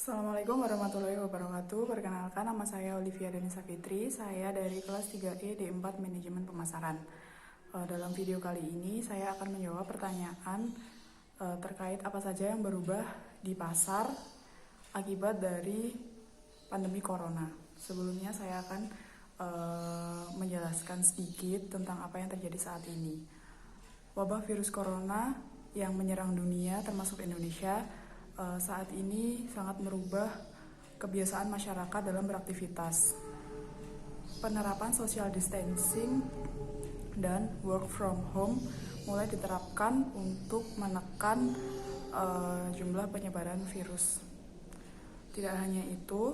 Assalamualaikum warahmatullahi wabarakatuh. Perkenalkan, nama saya Olivia Denisa Fitri. Saya dari kelas 3E D4 Manajemen Pemasaran. Dalam video kali ini saya akan menjawab pertanyaan terkait apa saja yang berubah di pasar akibat dari pandemi corona. Sebelumnya saya akan menjelaskan sedikit tentang apa yang terjadi saat ini. Wabah virus corona yang menyerang dunia termasuk Indonesia saat ini sangat merubah kebiasaan masyarakat dalam beraktivitas. Penerapan social distancing dan work from home mulai diterapkan untuk menekan jumlah penyebaran virus. Tidak hanya itu,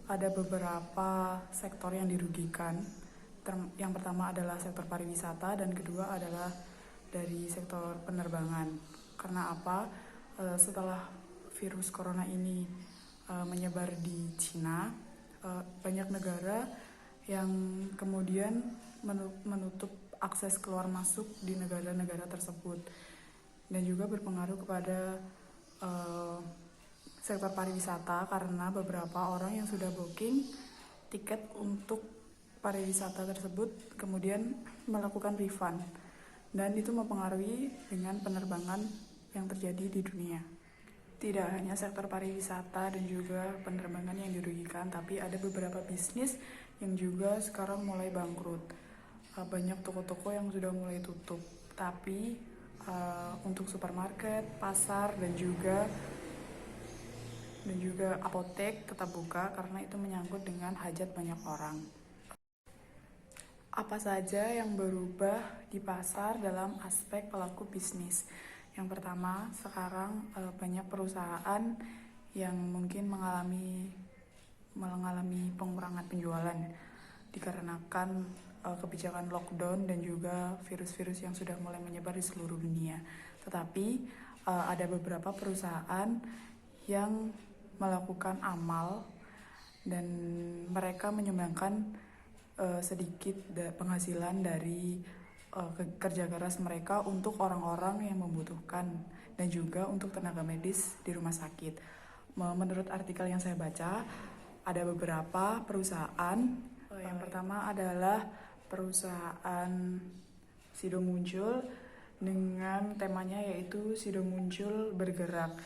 ada beberapa sektor yang dirugikan. Yang pertama adalah sektor pariwisata dan kedua adalah dari sektor penerbangan. Karena apa? Setelah virus corona ini menyebar di Cina, banyak negara yang kemudian menutup akses keluar masuk di negara-negara tersebut dan juga berpengaruh kepada sektor pariwisata karena beberapa orang yang sudah booking tiket untuk pariwisata tersebut kemudian melakukan refund dan itu mempengaruhi dengan penerbangan yang terjadi di dunia. Tidak hanya sektor pariwisata dan juga penerbangan yang dirugikan, tapi ada beberapa bisnis yang juga sekarang mulai bangkrut. Banyak toko-toko yang sudah mulai tutup, tapi untuk supermarket, pasar dan juga apotek tetap buka karena itu menyangkut dengan hajat banyak orang. Apa saja yang berubah di pasar dalam aspek pelaku bisnis? Yang pertama, sekarang banyak perusahaan yang mungkin mengalami pengurangan penjualan dikarenakan kebijakan lockdown dan juga virus-virus yang sudah mulai menyebar di seluruh dunia. Tetapi ada beberapa perusahaan yang melakukan amal dan mereka menyumbangkan sedikit penghasilan dari kerja keras mereka untuk orang-orang yang membutuhkan dan juga untuk tenaga medis di rumah sakit. Menurut artikel yang saya baca, ada beberapa perusahaan. Yang pertama adalah perusahaan Sido Muncul dengan temanya yaitu Sido Muncul Bergerak.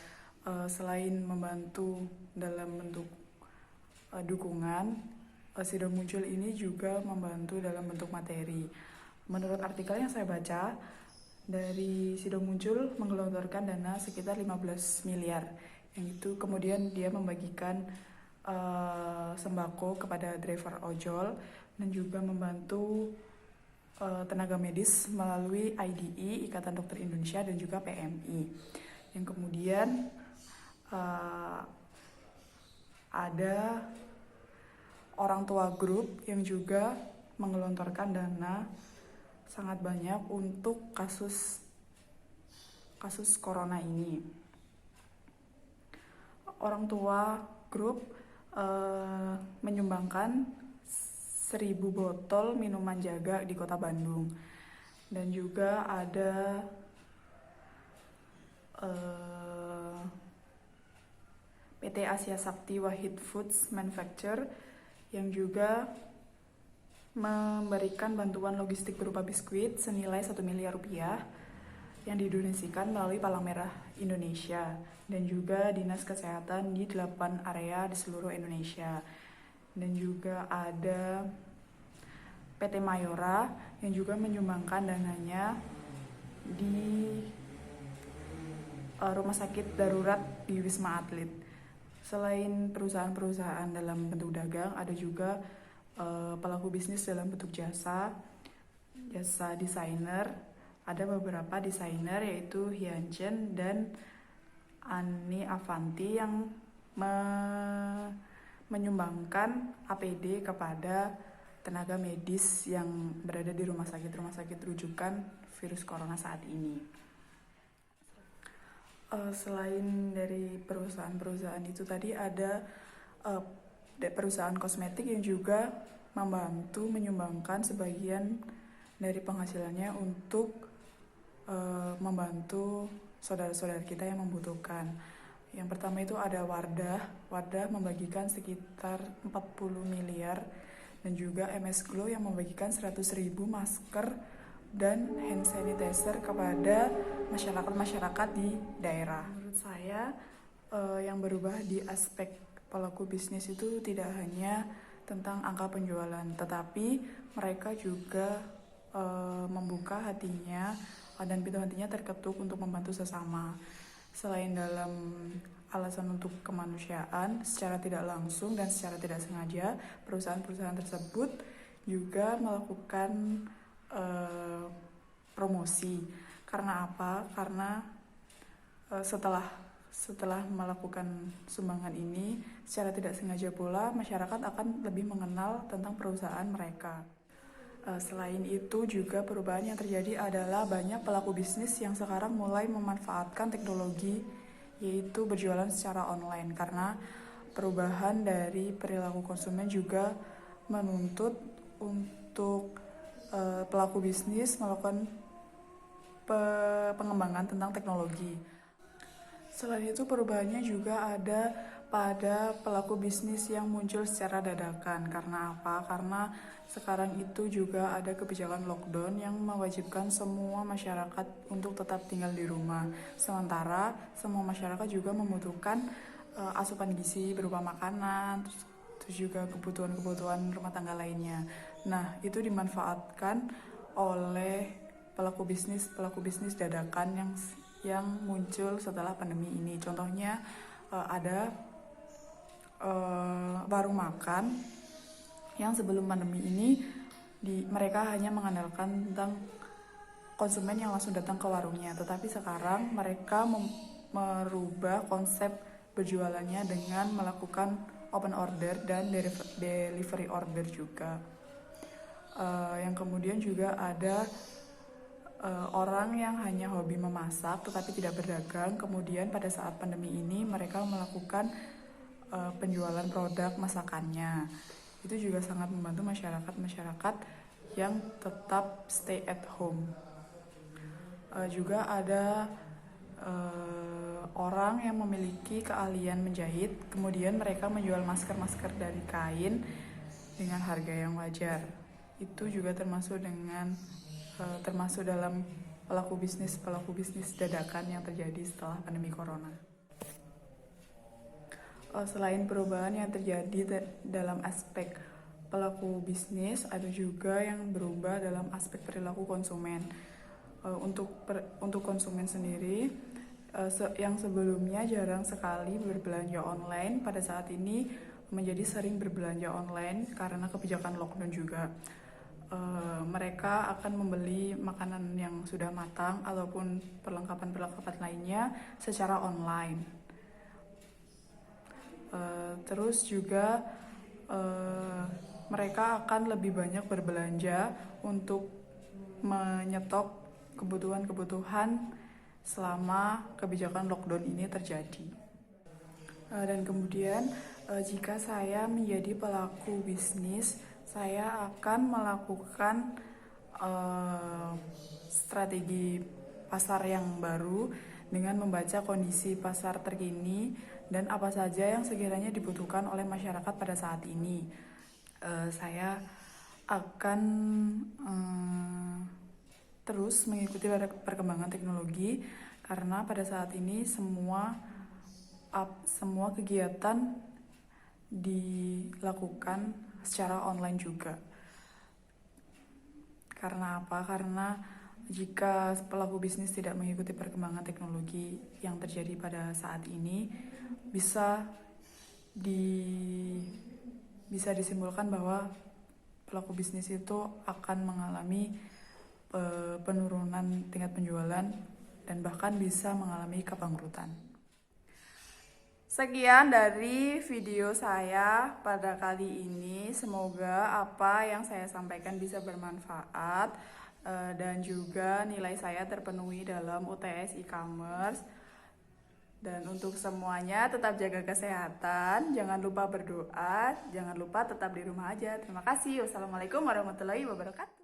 Selain membantu dalam bentuk dukungan, Sido Muncul ini juga membantu dalam bentuk materi. Menurut artikel yang saya baca, dari Sido Muncul menggelontorkan dana sekitar 15 miliar. Yang itu kemudian dia membagikan sembako kepada driver ojol dan juga membantu tenaga medis melalui IDI, Ikatan Dokter Indonesia dan juga PMI. Yang kemudian ada Orang Tua Group yang juga menggelontorkan dana sangat banyak untuk kasus corona ini. Orang Tua Group menyumbangkan 1.000 botol minuman jaga di Kota Bandung. Dan juga ada PT Asia Sakti Wahid Foods Manufacture yang juga memberikan bantuan logistik berupa biskuit senilai 1 miliar rupiah yang didonasikan melalui Palang Merah Indonesia dan juga Dinas Kesehatan di 8 area di seluruh Indonesia. Dan juga ada PT Mayora yang juga menyumbangkan dananya di rumah sakit darurat di Wisma Atlet. Selain perusahaan-perusahaan dalam bentuk dagang, ada juga pelaku bisnis dalam bentuk jasa desainer. Ada beberapa desainer yaitu Hyunjin dan Ani Avanti yang menyumbangkan APD kepada tenaga medis yang berada di rumah sakit rujukan virus corona saat ini. Selain dari perusahaan-perusahaan itu tadi ada perusahaan kosmetik yang juga membantu menyumbangkan sebagian dari penghasilannya untuk membantu saudara-saudara kita yang membutuhkan. Yang pertama itu ada Wardah. Wardah membagikan sekitar 40 miliar, dan juga MS Glow yang membagikan 100.000 masker dan hand sanitizer kepada masyarakat-masyarakat di daerah. Menurut saya, yang berubah di aspek pelaku bisnis itu tidak hanya tentang angka penjualan, tetapi mereka juga membuka hatinya dan pintu hatinya terketuk untuk membantu sesama. Selain dalam alasan untuk kemanusiaan, secara tidak langsung dan secara tidak sengaja, perusahaan-perusahaan tersebut juga melakukan promosi. Karena apa? Karena setelah melakukan sumbangan ini, secara tidak sengaja pula masyarakat akan lebih mengenal tentang perusahaan mereka. Selain itu juga perubahan yang terjadi adalah banyak pelaku bisnis yang sekarang mulai memanfaatkan teknologi, yaitu berjualan secara online, karena perubahan dari perilaku konsumen juga menuntut untuk pelaku bisnis melakukan pengembangan tentang teknologi. Selain itu perubahannya juga ada pada pelaku bisnis yang muncul secara dadakan. Karena apa? Karena sekarang itu juga ada kebijakan lockdown yang mewajibkan semua masyarakat untuk tetap tinggal di rumah. Sementara semua masyarakat juga membutuhkan asupan gizi berupa makanan, terus juga kebutuhan-kebutuhan rumah tangga lainnya. Nah, itu dimanfaatkan oleh pelaku bisnis dadakan yang muncul setelah pandemi ini. Contohnya ada warung makan yang sebelum pandemi ini mereka hanya mengandalkan tentang konsumen yang langsung datang ke warungnya, tetapi sekarang mereka merubah konsep berjualannya dengan melakukan open order dan delivery order juga. Yang kemudian juga ada orang yang hanya hobi memasak tetapi tidak berdagang. Kemudian pada saat pandemi ini mereka melakukan penjualan produk masakannya. Itu juga sangat membantu masyarakat yang tetap stay at home. Juga ada orang yang memiliki keahlian menjahit, kemudian mereka menjual masker-masker dari kain dengan harga yang wajar. Itu juga termasuk dalam pelaku bisnis dadakan yang terjadi setelah pandemi corona. Selain perubahan yang terjadi dalam aspek pelaku bisnis, ada juga yang berubah dalam aspek perilaku konsumen. Untuk konsumen sendiri, yang sebelumnya jarang sekali berbelanja online, pada saat ini menjadi sering berbelanja online karena kebijakan lockdown juga. Mereka akan membeli makanan yang sudah matang ataupun perlengkapan lainnya secara online. Terus juga mereka akan lebih banyak berbelanja untuk menyetok kebutuhan selama kebijakan lockdown ini terjadi. Dan kemudian jika saya menjadi pelaku bisnis, saya akan melakukan strategi pasar yang baru dengan membaca kondisi pasar terkini dan apa saja yang sekiranya dibutuhkan oleh masyarakat pada saat ini. Saya akan terus mengikuti perkembangan teknologi, karena pada saat ini semua kegiatan dilakukan secara online juga. Karena apa? Karena jika pelaku bisnis tidak mengikuti perkembangan teknologi yang terjadi pada saat ini, bisa disimpulkan bahwa pelaku bisnis itu akan mengalami penurunan tingkat penjualan dan bahkan bisa mengalami kebangkrutan. Sekian dari video saya pada kali ini. Semoga apa yang saya sampaikan bisa bermanfaat dan juga nilai saya terpenuhi dalam UTS e-commerce. Dan untuk semuanya tetap jaga kesehatan, jangan lupa berdoa, jangan lupa tetap di rumah aja. Terima kasih. Wassalamualaikum warahmatullahi wabarakatuh.